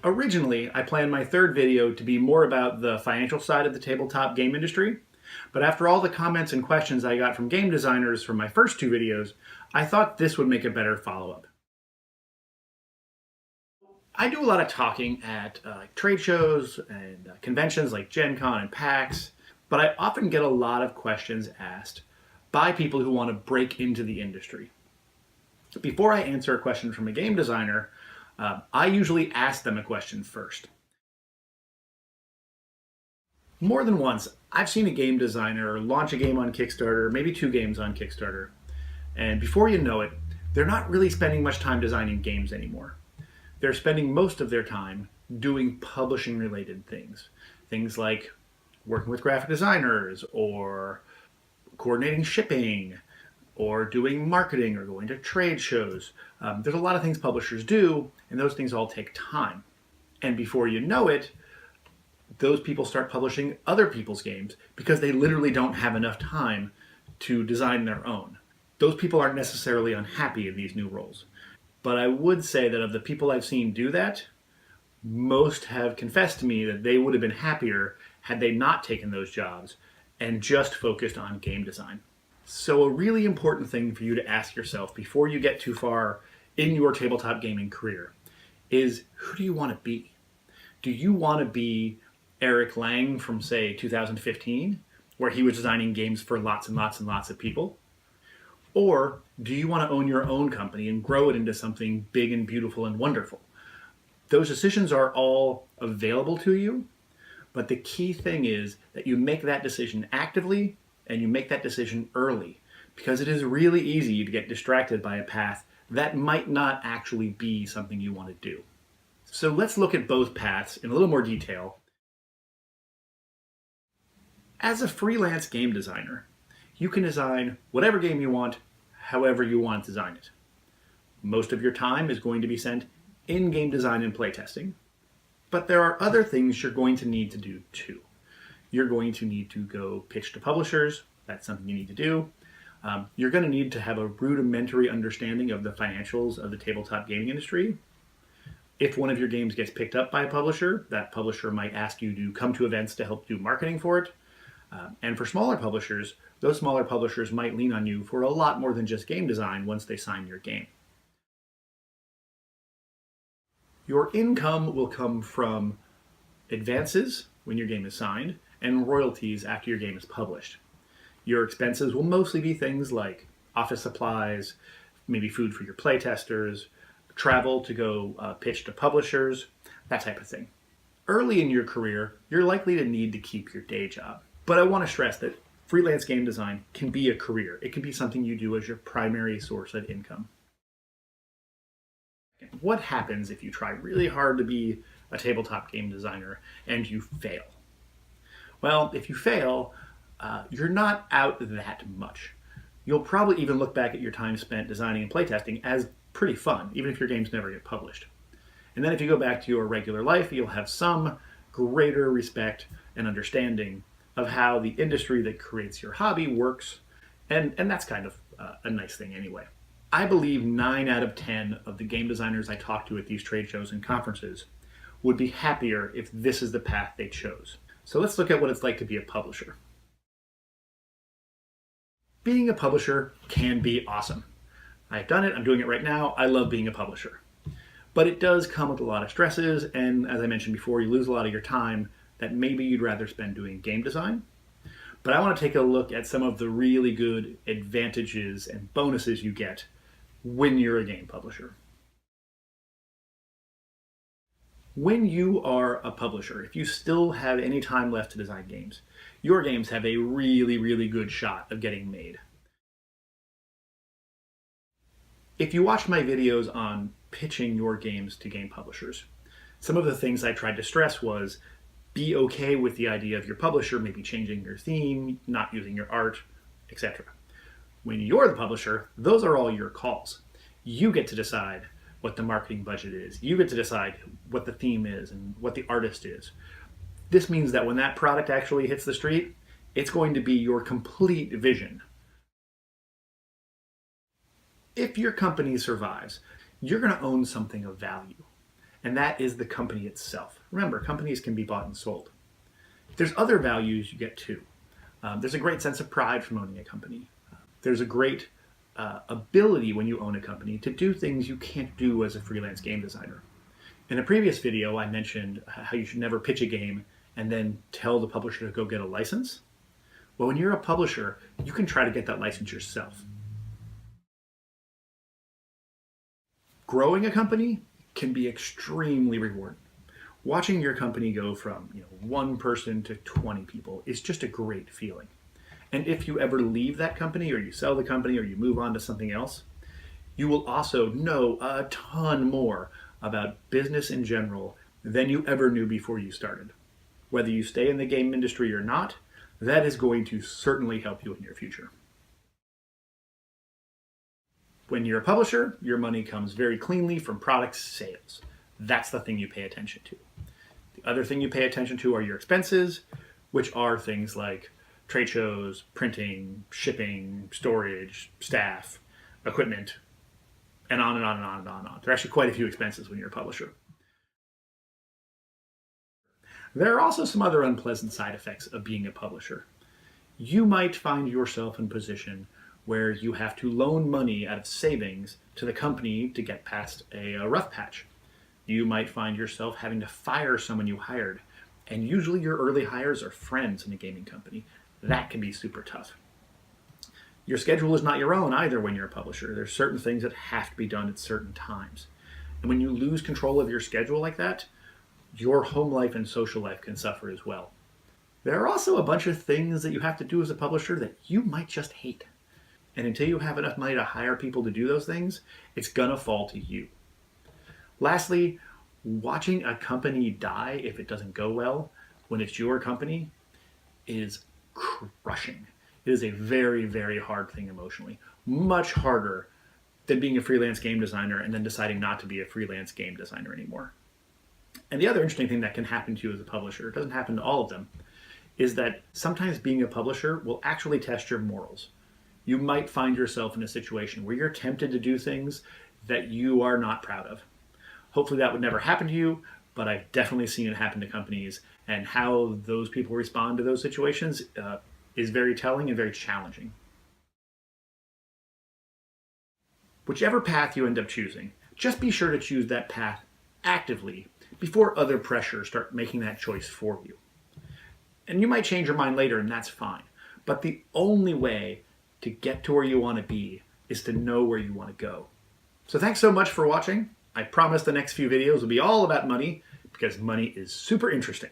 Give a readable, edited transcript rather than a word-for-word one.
Originally, I planned my third video to be more about the financial side of the tabletop game industry, but after all the comments and questions I got from game designers from my first two videos, I thought this would make a better follow-up. I do a lot of talking at trade shows and conventions like Gen Con and PAX, but I often get a lot of questions asked by people who want to break into the industry. Before I answer a question from a game designer, I usually ask them a question first. More than once, I've seen a game designer launch a game on Kickstarter, maybe two games on Kickstarter, and before you know it, they're not really spending much time designing games anymore. They're spending most of their time doing publishing related things. Things like working with graphic designers, or coordinating shipping, or doing marketing, or going to trade shows. There's a lot of things publishers do, and those things all take time. And before you know it, those people start publishing other people's games because they literally don't have enough time to design their own. Those people aren't necessarily unhappy in these new roles. But I would say that of the people I've seen do that, most have confessed to me that they would have been happier had they not taken those jobs and just focused on game design. So a really important thing for you to ask yourself before you get too far in your tabletop gaming career is, who do you want to be? Do you want to be Eric Lang from, say, 2015, where he was designing games for lots and lots and lots of people? Or do you want to own your own company and grow it into something big and beautiful and wonderful? Those decisions are all available to you, but the key thing is that you make that decision actively and you make that decision early, because it is really easy to get distracted by a path that might not actually be something you want to do. So let's look at both paths in a little more detail. As a freelance game designer, you can design whatever game you want, however you want to design it. Most of your time is going to be spent in game design and playtesting, but there are other things you're going to need to do too. You're going to need to go pitch to publishers. That's something you need to do. You're going to need to have a rudimentary understanding of the financials of the tabletop gaming industry. If one of your games gets picked up by a publisher, that publisher might ask you to come to events to help do marketing for it. And for smaller publishers, those smaller publishers might lean on you for a lot more than just game design once they sign your game. Your income will come from advances when your game is signed and royalties after your game is published. Your expenses will mostly be things like office supplies, maybe food for your playtesters, travel to go pitch to publishers, that type of thing. Early in your career, you're likely to need to keep your day job. But I want to stress that freelance game design can be a career. It can be something you do as your primary source of income. What happens if you try really hard to be a tabletop game designer and you fail? Well, if you fail, you're not out that much. You'll probably even look back at your time spent designing and playtesting as pretty fun, even if your games never get published. And then if you go back to your regular life, you'll have some greater respect and understanding of how the industry that creates your hobby works, and that's kind of a nice thing anyway. I believe 9 out of 10 of the game designers I talk to at these trade shows and conferences would be happier if this is the path they chose. So let's look at what it's like to be a publisher. Being a publisher can be awesome. I've done it, I'm doing it right now, I love being a publisher. But it does come with a lot of stresses, and as I mentioned before, you lose a lot of your time that maybe you'd rather spend doing game design. But I want to take a look at some of the really good advantages and bonuses you get when you're a game publisher. When you are a publisher, if you still have any time left to design games, your games have a really, really good shot of getting made. If you watched my videos on pitching your games to game publishers, some of the things I tried to stress was be okay with the idea of your publisher maybe changing your theme, not using your art, etc. When you're the publisher, those are all your calls. You get to decide what the marketing budget is. You get to decide what the theme is and what the artist is. This means that when that product actually hits the street, it's going to be your complete vision. If your company survives, you're going to own something of value. and that is the company itself. Remember, companies can be bought and sold. There's other values you get too. There's a great sense of pride from owning a company. There's a great ability when you own a company to do things you can't do as a freelance game designer. In a previous video, I mentioned how you should never pitch a game and then tell the publisher to go get a license. Well, when you're a publisher, you can try to get that license yourself. Growing a company can be extremely rewarding. Watching your company go from 1 person to 20 people is just a great feeling. And if you ever leave that company, or you sell the company, or you move on to something else, you will also know a ton more about business in general than you ever knew before you started. Whether you stay in the game industry or not, that is going to certainly help you in your future. When you're a publisher, your money comes very cleanly from product sales. That's the thing you pay attention to. The other thing you pay attention to are your expenses, which are things like trade shows, printing, shipping, storage, staff, equipment, and on and on and on and on and on. There are actually quite a few expenses when you're a publisher. There are also some other unpleasant side effects of being a publisher. You might find yourself in a position where you have to loan money out of savings to the company to get past a rough patch. You might find yourself having to fire someone you hired, and usually your early hires are friends in a gaming company. That can be super tough. Your schedule is not your own either when you're a publisher. There's certain things that have to be done at certain times. And when you lose control of your schedule like that, your home life and social life can suffer as well. There are also a bunch of things that you have to do as a publisher that you might just hate. And until you have enough money to hire people to do those things, it's gonna fall to you. Lastly, watching a company die if it doesn't go well when it's your company is crushing. It is a very, very hard thing emotionally. Much harder than being a freelance game designer and then deciding not to be a freelance game designer anymore. And the other interesting thing that can happen to you as a publisher, it doesn't happen to all of them, is that sometimes being a publisher will actually test your morals. You might find yourself in a situation where you're tempted to do things that you are not proud of. Hopefully that would never happen to you, but I've definitely seen it happen to companies, and how those people respond to those situations is very telling and very challenging. Whichever path you end up choosing, just be sure to choose that path actively before other pressures start making that choice for you. And you might change your mind later, and that's fine. But the only way to get to where you want to be is to know where you want to go. So thanks so much for watching. I promise the next few videos will be all about money, because money is super interesting.